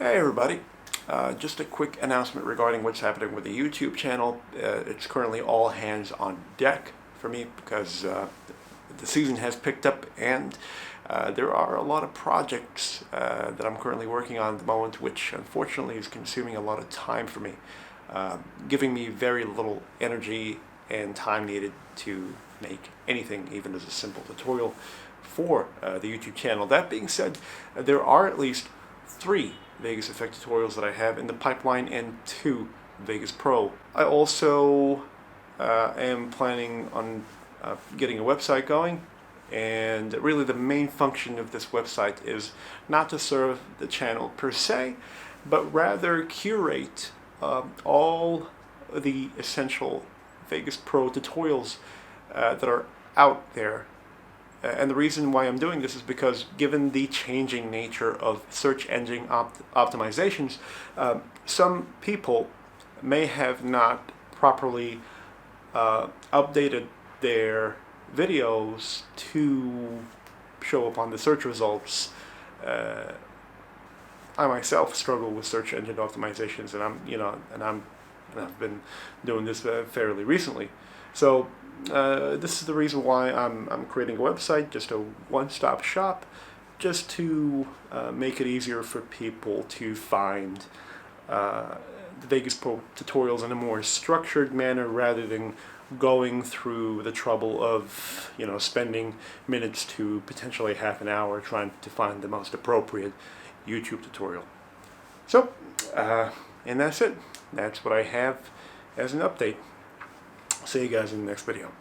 Hey everybody, just a quick announcement regarding what's happening with the YouTube channel. It's currently all hands on deck for me because the season has picked up and there are a lot of projects that I'm currently working on at the moment, which unfortunately is consuming a lot of time for me, giving me very little energy and time needed to make anything, even as a simple tutorial for the YouTube channel. That being said, there are at least 3 Vegas Effect tutorials that I have in the pipeline and 2 Vegas Pro. I also am planning on getting a website going, and really the main function of this website is not to serve the channel per se, but rather curate all the essential Vegas Pro tutorials that are out there. And the reason why I'm doing this is because, given the changing nature of search engine optimizations, some people may have not properly updated their videos to show up on the search results. I myself struggle with search engine optimizations, and I've been doing this fairly recently. So this is the reason why I'm creating a website, just a one-stop shop, just to make it easier for people to find the Vegas Pro tutorials in a more structured manner, rather than going through the trouble of spending minutes to potentially half an hour trying to find the most appropriate YouTube tutorial. So, and that's it. That's what I have as an update. See you guys in the next video.